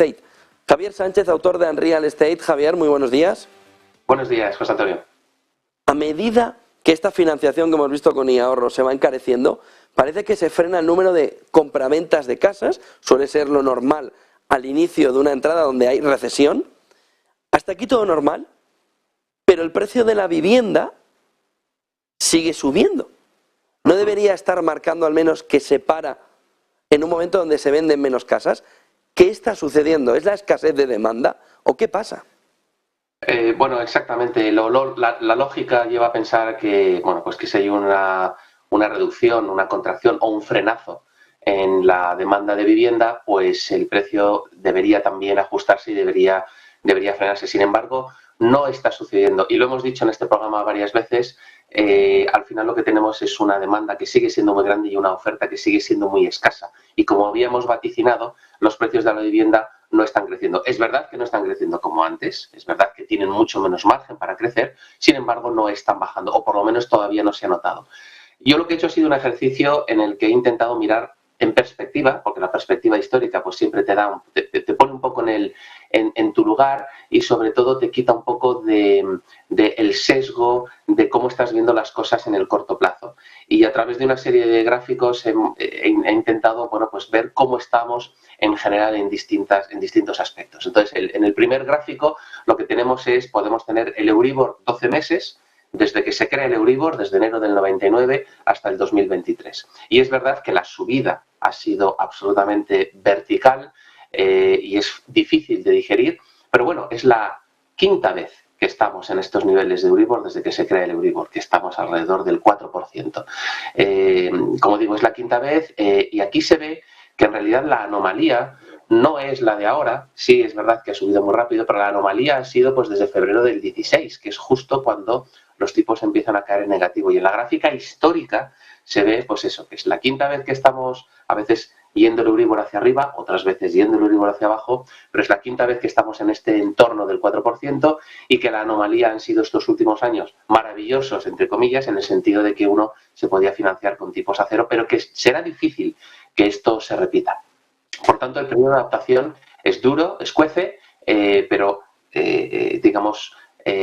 Estate. Javier Sánchez, autor de Unreal Estate. Javier, muy buenos días. Buenos días, José Antonio. A medida que esta financiación que hemos visto con iAhorro se va encareciendo, parece que se frena el número de compraventas de casas, suele ser lo normal al inicio de una entrada donde hay recesión. Hasta aquí todo normal, pero el precio de la vivienda sigue subiendo. ¿No debería estar marcando al menos que se para en un momento donde se venden menos casas? ¿Qué está sucediendo? ¿Es la escasez de demanda o qué pasa? Bueno, exactamente. La lógica lleva a pensar que, bueno, pues que si hay una reducción, una contracción o un frenazo en la demanda de vivienda, pues el precio debería también ajustarse y debería frenarse. Sin embargo, no está sucediendo. Y lo hemos dicho en este programa varias veces, al final lo que tenemos es una demanda que sigue siendo muy grande y una oferta que sigue siendo muy escasa. Y como habíamos vaticinado, los precios de la vivienda no están creciendo. Es verdad que no están creciendo como antes, es verdad que tienen mucho menos margen para crecer, sin embargo no están bajando, o por lo menos todavía no se ha notado. Yo lo que he hecho ha sido un ejercicio en el que he intentado mirar en perspectiva, porque la perspectiva histórica pues siempre te pone un poco en tu lugar y sobre todo te quita un poco de el sesgo de cómo estás viendo las cosas en el corto plazo. Y a través de una serie de gráficos he intentado, bueno, pues ver cómo estamos en general en distintos aspectos. Entonces, en el primer gráfico lo que tenemos podemos tener el Euribor 12 meses, desde que se crea el Euribor, desde enero del 99 hasta el 2023. Y es verdad que la subida ha sido absolutamente vertical y es difícil de digerir, pero bueno, es la quinta vez que estamos en estos niveles de Euribor desde que se crea el Euribor, que estamos alrededor del 4%. Como digo, es la quinta vez y aquí se ve que en realidad la anomalía no es la de ahora, sí es verdad que ha subido muy rápido, pero la anomalía ha sido pues desde febrero del 16, que es justo cuando los tipos empiezan a caer en negativo. Y en la gráfica histórica se ve pues eso, que es la quinta vez que estamos a veces yendo el Euribor hacia arriba, otras veces yendo el Euribor hacia abajo, pero es la quinta vez que estamos en este entorno del 4% y que la anomalía han sido estos últimos años maravillosos, entre comillas, en el sentido de que uno se podía financiar con tipos a cero, pero que será difícil que esto se repita. Por tanto, el periodo de adaptación es duro, escuece, pero digamos,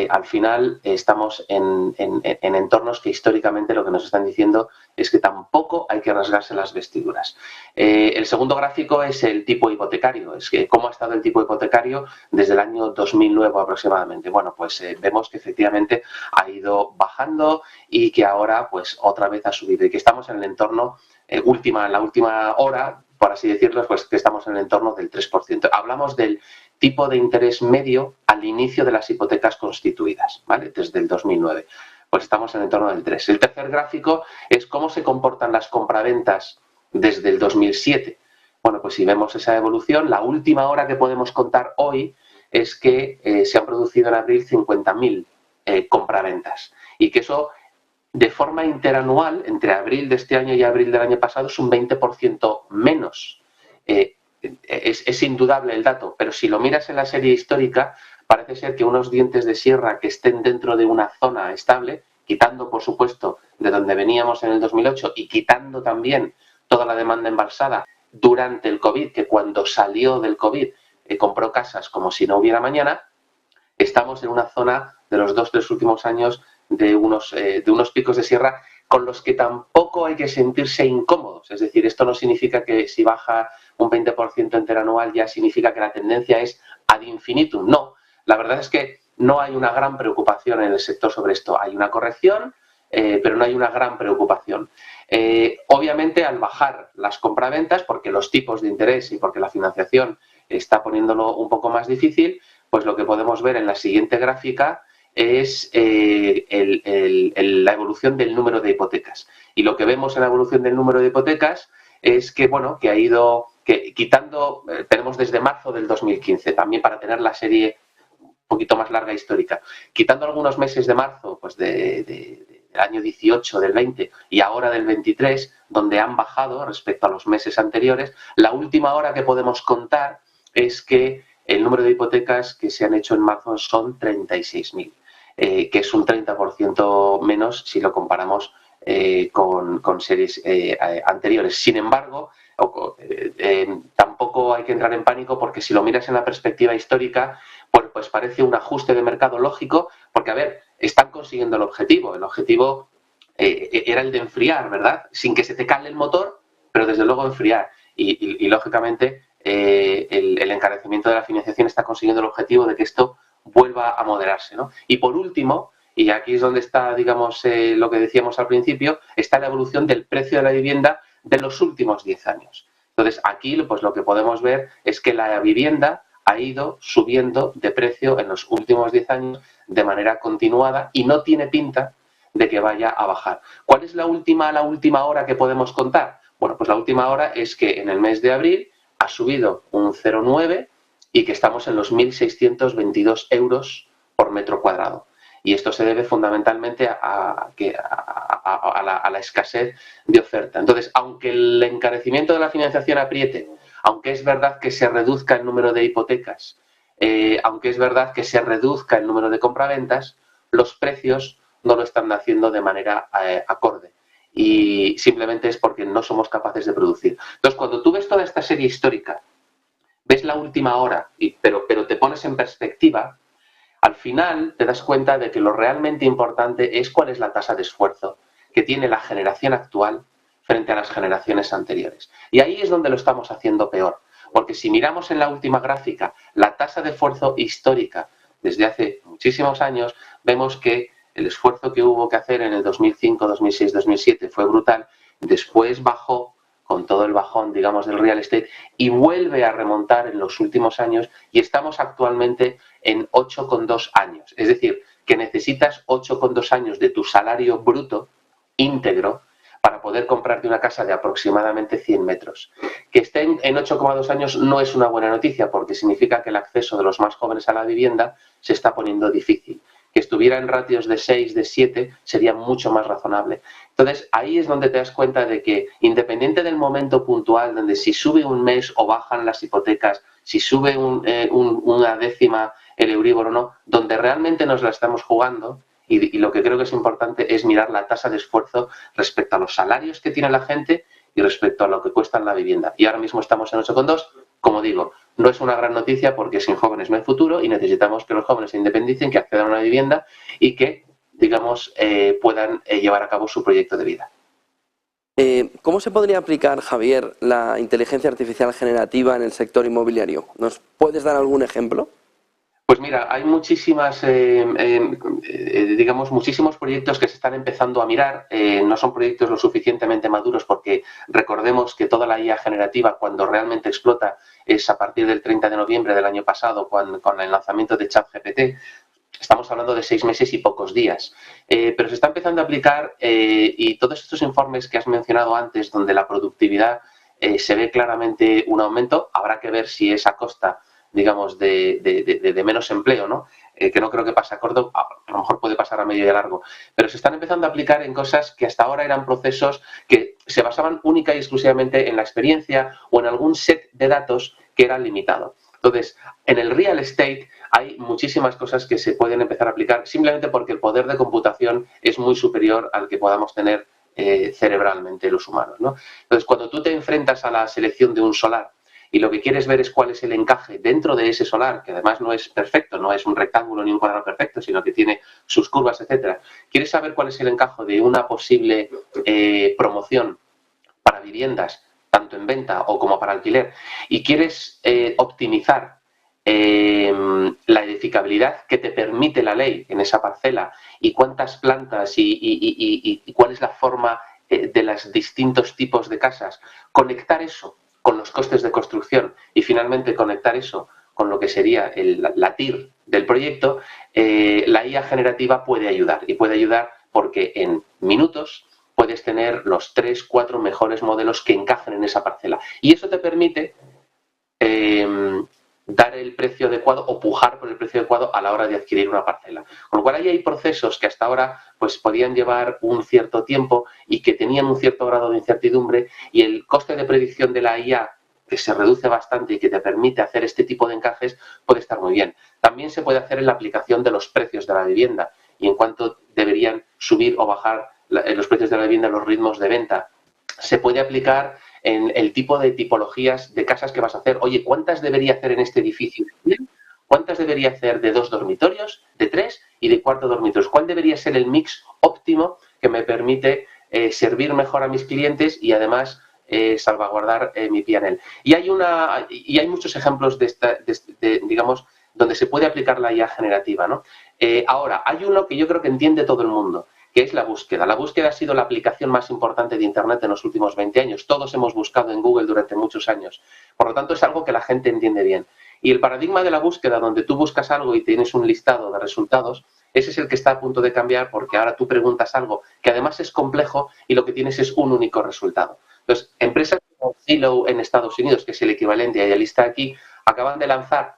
al final estamos en entornos que históricamente lo que nos están diciendo es que tampoco hay que rasgarse las vestiduras. El segundo gráfico es el tipo hipotecario, es que cómo ha estado el tipo hipotecario desde el año 2009 aproximadamente. Bueno, pues vemos que efectivamente ha ido bajando y que ahora pues otra vez ha subido y que estamos en el entorno en la última hora, por así decirlo, pues que estamos en el entorno del 3%. Hablamos del tipo de interés medio al inicio de las hipotecas constituidas, ¿vale? Desde el 2009. Pues estamos en el entorno del 3. El tercer gráfico es cómo se comportan las compraventas desde el 2007. Bueno, pues si vemos esa evolución, la última hora que podemos contar hoy es que se han producido en abril 50.000 compraventas y que eso de forma interanual, entre abril de este año y abril del año pasado, es un 20% menos. Es indudable el dato, pero si lo miras en la serie histórica, parece ser que unos dientes de sierra que estén dentro de una zona estable, quitando, por supuesto, de donde veníamos en el 2008 y quitando también toda la demanda embalsada durante el COVID, que cuando salió del COVID compró casas como si no hubiera mañana, estamos en una zona de los 2-3 últimos años de unos picos de sierra con los que tampoco hay que sentirse incómodos. Es decir, esto no significa que si baja un 20% interanual ya significa que la tendencia es ad infinitum. No, la verdad es que no hay una gran preocupación en el sector sobre esto. Hay una corrección, pero no hay una gran preocupación. Obviamente, al bajar las compraventas, porque los tipos de interés y porque la financiación está poniéndolo un poco más difícil, pues lo que podemos ver en la siguiente gráfica es la evolución del número de hipotecas. Y lo que vemos en la evolución del número de hipotecas es que, bueno, que ha ido quitando, tenemos desde marzo del 2015, también para tener la serie un poquito más larga histórica, quitando algunos meses de marzo, pues del año 18, del 20 y ahora del 23, donde han bajado respecto a los meses anteriores, la última hora que podemos contar es que el número de hipotecas que se han hecho en marzo son 36.000. Que es un 30% menos si lo comparamos con series anteriores. Sin embargo, tampoco hay que entrar en pánico, porque si lo miras en la perspectiva histórica, pues parece un ajuste de mercado lógico, porque, a ver, están consiguiendo el objetivo. El objetivo era el de enfriar, ¿verdad? Sin que se te cale el motor, pero desde luego enfriar. Y lógicamente, el encarecimiento de la financiación está consiguiendo el objetivo de que esto vuelva a moderarse, ¿no? Y por último, y aquí es donde está, digamos, lo que decíamos al principio, está la evolución del precio de la vivienda de los últimos 10 años. Entonces, aquí pues lo que podemos ver es que la vivienda ha ido subiendo de precio en los últimos 10 años de manera continuada y no tiene pinta de que vaya a bajar. ¿Cuál es la última hora que podemos contar? Bueno, pues la última hora es que en el mes de abril ha subido un 0,9 y que estamos en los 1.622 euros por metro cuadrado. Y esto se debe fundamentalmente a la escasez de oferta. Entonces, aunque el encarecimiento de la financiación apriete, aunque es verdad que se reduzca el número de hipotecas, aunque es verdad que se reduzca el número de compraventas, los precios no lo están haciendo de manera acorde. Y simplemente es porque no somos capaces de producir. Entonces, cuando tú ves toda esta serie histórica, ves la última hora, pero te pones en perspectiva, al final te das cuenta de que lo realmente importante es cuál es la tasa de esfuerzo que tiene la generación actual frente a las generaciones anteriores. Y ahí es donde lo estamos haciendo peor, porque si miramos en la última gráfica la tasa de esfuerzo histórica desde hace muchísimos años, vemos que el esfuerzo que hubo que hacer en el 2005, 2006, 2007 fue brutal, después bajó con todo el bajón, digamos, del real estate y vuelve a remontar en los últimos años y estamos actualmente en 8,2 años. Es decir, que necesitas 8,2 años de tu salario bruto íntegro para poder comprarte una casa de aproximadamente 100 metros. Que estén en 8,2 años no es una buena noticia porque significa que el acceso de los más jóvenes a la vivienda se está poniendo difícil. Que estuviera en ratios de 6, de 7, sería mucho más razonable. Entonces, ahí es donde te das cuenta de que, independiente del momento puntual, donde si sube un mes o bajan las hipotecas, si sube una décima el Euribor o no, donde realmente nos la estamos jugando, y lo que creo que es importante es mirar la tasa de esfuerzo respecto a los salarios que tiene la gente y respecto a lo que cuesta la vivienda. Y ahora mismo estamos en 8,2, como digo, no es una gran noticia porque sin jóvenes no hay futuro y necesitamos que los jóvenes se independicen, que accedan a una vivienda y que, digamos, puedan llevar a cabo su proyecto de vida. ¿Cómo se podría aplicar, Javier, la inteligencia artificial generativa en el sector inmobiliario? ¿Nos puedes dar algún ejemplo? Pues mira, hay muchísimos proyectos que se están empezando a mirar. No son proyectos lo suficientemente maduros porque recordemos que toda la IA generativa, cuando realmente explota, es a partir del 30 de noviembre del año pasado, con el lanzamiento de ChatGPT. Estamos hablando de 6 meses y pocos días. Pero se está empezando a aplicar y todos estos informes que has mencionado antes, donde la productividad se ve claramente un aumento, habrá que ver si es a costa, digamos, de menos empleo, ¿no? Que no creo que pase a corto, a lo mejor puede pasar a medio y a largo, pero se están empezando a aplicar en cosas que hasta ahora eran procesos que se basaban única y exclusivamente en la experiencia o en algún set de datos que era limitado. Entonces, en el real estate hay muchísimas cosas que se pueden empezar a aplicar simplemente porque el poder de computación es muy superior al que podamos tener cerebralmente los humanos, ¿no? Entonces, cuando tú te enfrentas a la selección de un solar y lo que quieres ver es cuál es el encaje dentro de ese solar, que además no es perfecto, no es un rectángulo ni un cuadrado perfecto, sino que tiene sus curvas, etcétera. Quieres saber cuál es el encaje de una posible promoción para viviendas, tanto en venta o como para alquiler, y quieres optimizar la edificabilidad que te permite la ley en esa parcela y cuántas plantas y cuál es la forma de los distintos tipos de casas, conectar eso con los costes de construcción y finalmente conectar eso con lo que sería la TIR del proyecto, la IA generativa puede ayudar. Y puede ayudar porque en minutos puedes tener los 3, 4 mejores modelos que encajen en esa parcela. Y eso te permite dar el precio adecuado o pujar por el precio adecuado a la hora de adquirir una parcela. Con lo cual ahí hay procesos que hasta ahora pues podían llevar un cierto tiempo y que tenían un cierto grado de incertidumbre, y el coste de predicción de la IA, que se reduce bastante y que te permite hacer este tipo de encajes, puede estar muy bien. También se puede hacer en la aplicación de los precios de la vivienda y en cuánto deberían subir o bajar los precios de la vivienda, los ritmos de venta. Se puede aplicar en el tipo de tipologías de casas que vas a hacer. Oye, ¿cuántas debería hacer en este edificio? ¿Cuántas debería hacer de 2 dormitorios, de 3 y de 4 dormitorios? ¿Cuál debería ser el mix óptimo que me permite servir mejor a mis clientes y además salvaguardar mi P&L? Y hay muchos ejemplos digamos, donde se puede aplicar la IA generativa, ¿no? Ahora, hay uno que yo creo que entiende todo el mundo, que es la búsqueda. La búsqueda ha sido la aplicación más importante de Internet en los últimos 20 años. Todos hemos buscado en Google durante muchos años. Por lo tanto, es algo que la gente entiende bien. Y el paradigma de la búsqueda, donde tú buscas algo y tienes un listado de resultados, ese es el que está a punto de cambiar, porque ahora tú preguntas algo que además es complejo y lo que tienes es un único resultado. Entonces, empresas como Zillow en Estados Unidos, que es el equivalente a Idealista aquí, acaban de lanzar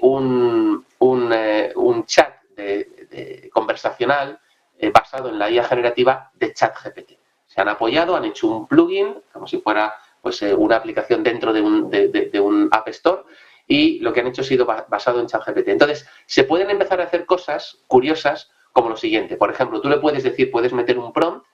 un chat conversacional basado en la IA generativa de ChatGPT. Se han apoyado, han hecho un plugin, como si fuera pues, una aplicación dentro de un App Store, y lo que han hecho ha sido basado en ChatGPT. Entonces, se pueden empezar a hacer cosas curiosas como lo siguiente. Por ejemplo, tú le puedes decir, puedes meter un prompt,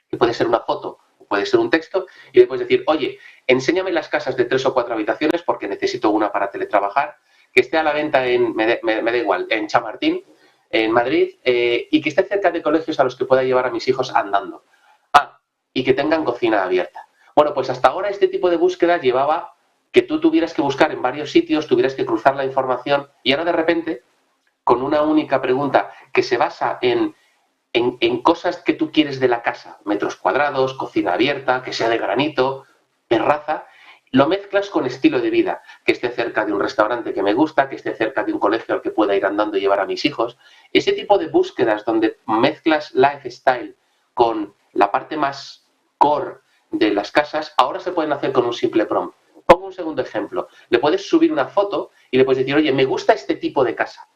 que puede ser una foto, puede ser un texto, y le puedes decir, oye, enséñame las casas de 3 o 4 habitaciones, porque necesito una para teletrabajar, que esté a la venta me da igual, en Chamartín, en Madrid, y que esté cerca de colegios a los que pueda llevar a mis hijos andando. Y que tengan cocina abierta. Bueno, pues hasta ahora este tipo de búsqueda llevaba que tú tuvieras que buscar en varios sitios, tuvieras que cruzar la información, y ahora de repente, con una única pregunta que se basa en cosas que tú quieres de la casa, metros cuadrados, cocina abierta, que sea de granito, terraza, lo mezclas con estilo de vida, que esté cerca de un restaurante que me gusta, que esté cerca de un colegio al que pueda ir andando y llevar a mis hijos. Ese tipo de búsquedas donde mezclas lifestyle con la parte más core de las casas, ahora se pueden hacer con un simple prompt. Pongo un segundo ejemplo. Le puedes subir una foto y le puedes decir, oye, me gusta este tipo de casa.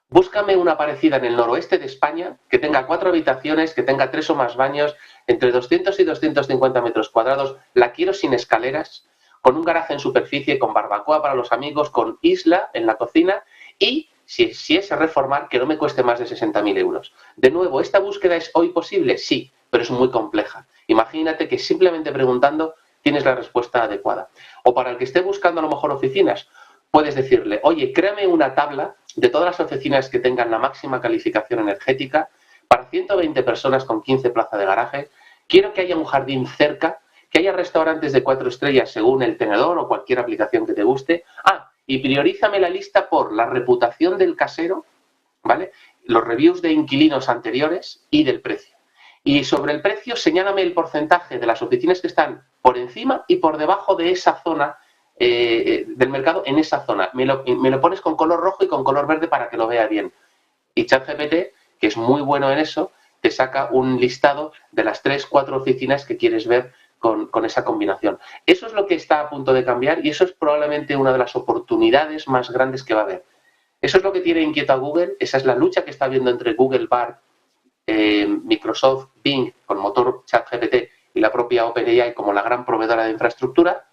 Búscame una parecida en el noroeste de España, que tenga 4 habitaciones, que tenga 3 o más baños, entre 200 y 250 metros cuadrados. La quiero sin escaleras, con un garaje en superficie, con barbacoa para los amigos, con isla en la cocina y, si es a reformar, que no me cueste más de 60.000 euros. De nuevo, ¿esta búsqueda es hoy posible? Sí, pero es muy compleja. Imagínate que simplemente preguntando tienes la respuesta adecuada. O para el que esté buscando a lo mejor oficinas, puedes decirle, oye, créame una tabla de todas las oficinas que tengan la máxima calificación energética para 120 personas con 15 plazas de garaje. Quiero que haya un jardín cerca, que haya restaurantes de 4 estrellas según el tenedor o cualquier aplicación que te guste. Y priorízame la lista por la reputación del casero, ¿vale? Los reviews de inquilinos anteriores y del precio. Y sobre el precio, señálame el porcentaje de las oficinas que están por encima y por debajo de esa zona del mercado, en esa zona. Me lo pones con color rojo y con color verde para que lo vea bien. Y ChatGPT, que es muy bueno en eso, te saca un listado de las 3 o 4 oficinas que quieres ver con esa combinación. Eso es lo que está a punto de cambiar y eso es probablemente una de las oportunidades más grandes que va a haber. Eso es lo que tiene inquieto a Google, esa es la lucha que está habiendo entre Google Bard, Microsoft Bing con motor ChatGPT y la propia OpenAI como la gran proveedora de infraestructura.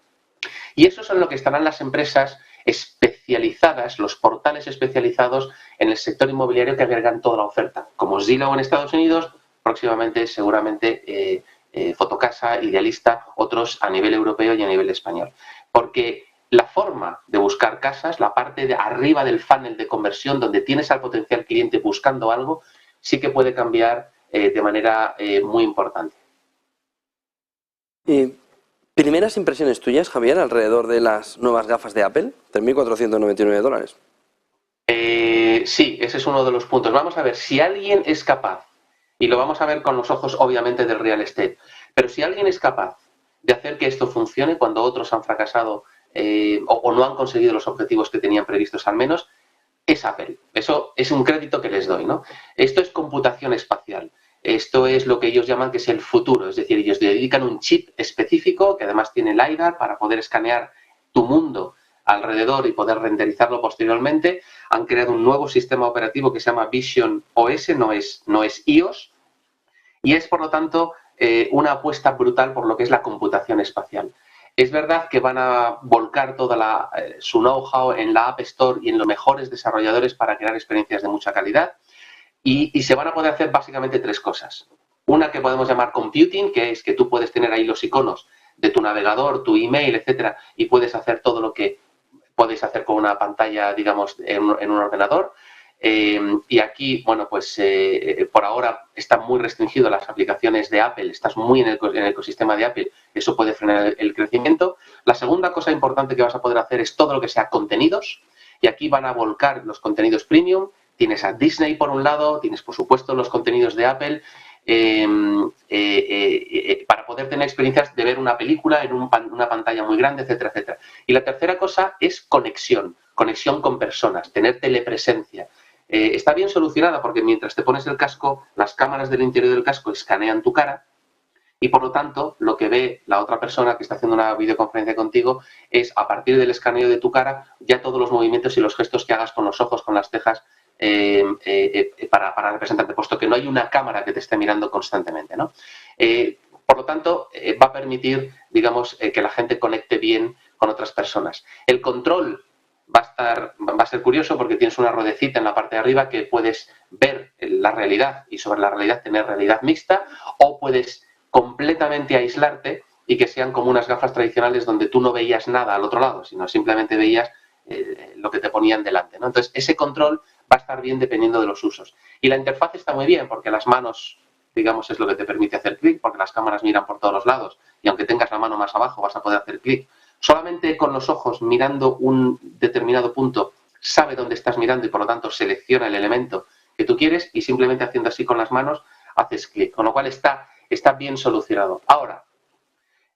Y eso es en lo que estarán las empresas especializadas, los portales especializados en el sector inmobiliario que agregan toda la oferta, como Zillow en Estados Unidos, próximamente seguramente Fotocasa, Idealista, otros a nivel europeo y a nivel español. Porque la forma de buscar casas, la parte de arriba del funnel de conversión, donde tienes al potencial cliente buscando algo, sí que puede cambiar de manera muy importante. Primeras impresiones tuyas, Javier, alrededor de las nuevas gafas de Apple, $3.499. Sí, ese es uno de los puntos. Vamos a ver, si alguien es capaz, y lo vamos a ver con los ojos obviamente del real estate, pero si alguien es capaz de hacer que esto funcione cuando otros han fracasado o no han conseguido los objetivos que tenían previstos al menos, es Apple. Eso es un crédito que les doy, ¿no? Esto es computación espacial. Esto es lo que ellos llaman que es el futuro, es decir, ellos dedican un chip específico que además tiene LiDAR para poder escanear tu mundo alrededor y poder renderizarlo posteriormente. Han creado un nuevo sistema operativo que se llama Vision OS, no es iOS, y es por lo tanto una apuesta brutal por lo que es la computación espacial. Es verdad que van a volcar toda su know-how en la App Store y en los mejores desarrolladores para crear experiencias de mucha calidad. Y se van a poder hacer básicamente 3 cosas. Una que podemos llamar computing, que es que tú puedes tener ahí los iconos de tu navegador, tu email, etcétera, y puedes hacer todo lo que podéis hacer con una pantalla, digamos, en un ordenador. Y aquí, bueno, pues por ahora está muy restringido las aplicaciones de Apple, estás muy en el ecosistema de Apple, eso puede frenar el crecimiento. La segunda cosa importante que vas a poder hacer es todo lo que sea contenidos, y aquí van a volcar los contenidos premium. Tienes a Disney por un lado, tienes por supuesto los contenidos de Apple, para poder tener experiencias de ver una película en una pantalla muy grande, etcétera, etcétera. Y la tercera cosa es conexión con personas, tener telepresencia. Está bien solucionada porque mientras te pones el casco, las cámaras del interior del casco escanean tu cara y por lo tanto lo que ve la otra persona que está haciendo una videoconferencia contigo es, a partir del escaneo de tu cara, ya todos los movimientos y los gestos que hagas con los ojos, con las cejas, para representarte, puesto que no hay una cámara que te esté mirando constantemente, ¿no? Por lo tanto, va a permitir, digamos, que la gente conecte bien con otras personas. El control va a ser curioso porque tienes una ruedecita en la parte de arriba que puedes ver la realidad y sobre la realidad tener realidad mixta, o puedes completamente aislarte y que sean como unas gafas tradicionales donde tú no veías nada al otro lado, sino simplemente veías lo que te ponían delante, ¿no? Entonces, ese control va a estar bien dependiendo de los usos. Y la interfaz está muy bien porque las manos, digamos, es lo que te permite hacer clic, porque las cámaras miran por todos los lados y aunque tengas la mano más abajo vas a poder hacer clic. Solamente con los ojos mirando un determinado punto sabe dónde estás mirando y por lo tanto selecciona el elemento que tú quieres y simplemente haciendo así con las manos haces clic, con lo cual está bien solucionado. Ahora,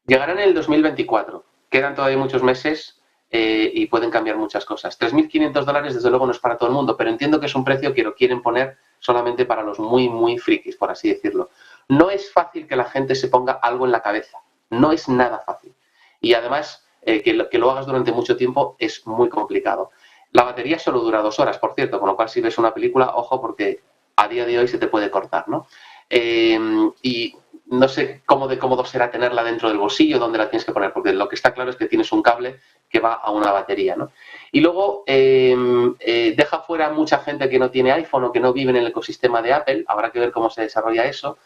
llegará en el 2024, quedan todavía muchos meses y pueden cambiar muchas cosas. $3.500 desde luego no es para todo el mundo, pero entiendo que es un precio que lo quieren poner solamente para los muy, muy frikis, por así decirlo. No es fácil que la gente se ponga algo en la cabeza, no es nada fácil. Y además, que lo hagas durante mucho tiempo es muy complicado. La batería solo dura 2 horas, por cierto, con lo cual si ves una película, ojo, porque a día de hoy se te puede cortar, ¿no? Y no sé cómo de cómodo será tenerla dentro del bolsillo, dónde la tienes que poner, porque lo que está claro es que tienes un cable que va a una batería, ¿no? Y luego deja fuera mucha gente que no tiene iPhone o que no vive en el ecosistema de Apple, habrá que ver cómo se desarrolla eso,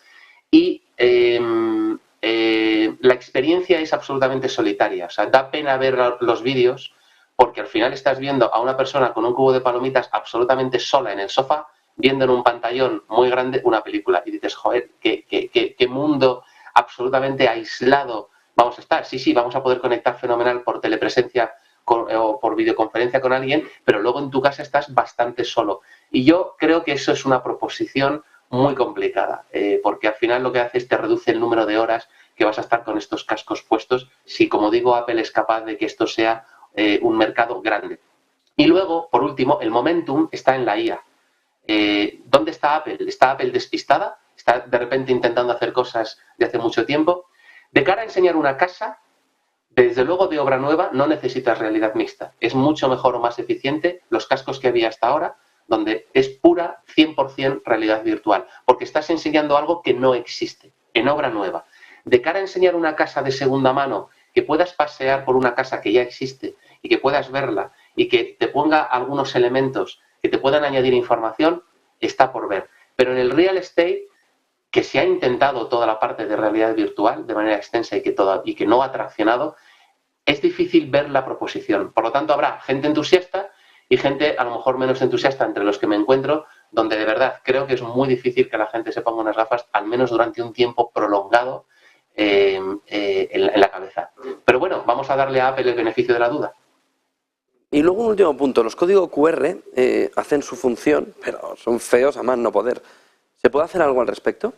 y la experiencia es absolutamente solitaria, o sea, da pena ver los vídeos porque al final estás viendo a una persona con un cubo de palomitas absolutamente sola en el sofá, viendo en un pantallón muy grande una película y dices, joder, qué mundo absolutamente aislado vamos a estar. Sí, vamos a poder conectar fenomenal por telepresencia o por videoconferencia con alguien, pero luego en tu casa estás bastante solo. Y yo creo que eso es una proposición muy complicada, porque al final lo que hace es te reduce el número de horas que vas a estar con estos cascos puestos, si, como digo, Apple es capaz de que esto sea un mercado grande. Y luego, por último, el momentum está en la IA. ¿Dónde está Apple? ¿Está Apple despistada? ¿Está de repente intentando hacer cosas de hace mucho tiempo? De cara a enseñar una casa, desde luego de obra nueva no necesitas realidad mixta. Es mucho mejor o más eficiente los cascos que había hasta ahora, donde es pura 100% realidad virtual, porque estás enseñando algo que no existe, en obra nueva. De cara a enseñar una casa de segunda mano, que puedas pasear por una casa que ya existe y que puedas verla y que te ponga algunos elementos que te puedan añadir información, está por ver. Pero en el real estate, que se ha intentado toda la parte de realidad virtual de manera extensa y que no ha traccionado, es difícil ver la proposición. Por lo tanto, habrá gente entusiasta y gente a lo mejor menos entusiasta entre los que me encuentro, donde de verdad creo que es muy difícil que la gente se ponga unas gafas, al menos durante un tiempo prolongado, en la cabeza. Pero bueno, vamos a darle a Apple el beneficio de la duda. Y luego un último punto, los códigos QR hacen su función, pero son feos a más no poder. ¿Se puede hacer algo al respecto?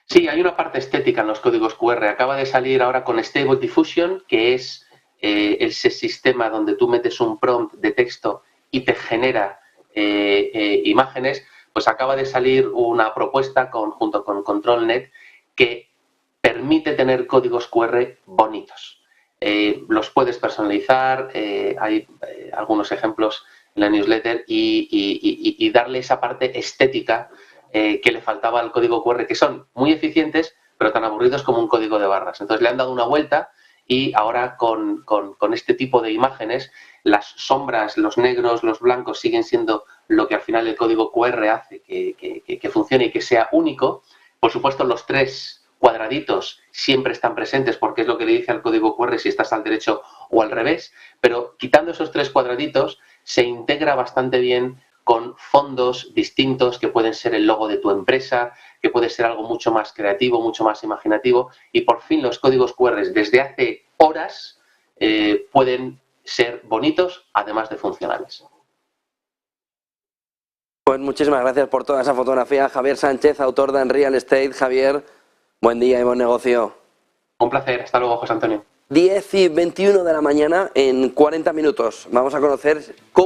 Sí, hay una parte estética en los códigos QR. Acaba de salir ahora con Stable Diffusion, que es ese sistema donde tú metes un prompt de texto y te genera imágenes. Pues acaba de salir una propuesta junto con ControlNet que permite tener códigos QR bonitos. Los puedes personalizar, hay algunos ejemplos en la newsletter y darle esa parte estética que le faltaba al código QR, que son muy eficientes, pero tan aburridos como un código de barras. Entonces le han dado una vuelta y ahora con este tipo de imágenes, las sombras, los negros, los blancos siguen siendo lo que al final el código QR hace que funcione y que sea único. Por supuesto, los 3 cuadraditos siempre están presentes porque es lo que le dice al código QR si estás al derecho o al revés, pero quitando esos 3 cuadraditos se integra bastante bien con fondos distintos que pueden ser el logo de tu empresa, que puede ser algo mucho más creativo, mucho más imaginativo, y por fin los códigos QR desde hace horas pueden ser bonitos, además de funcionales. Pues muchísimas gracias por toda esa fotografía, Javier Sánchez, autor de Unreal Estate. Javier, buen día y buen negocio. Un placer, hasta luego, José Antonio. 10:21 de la mañana, en 40 minutos. Vamos a conocer cómo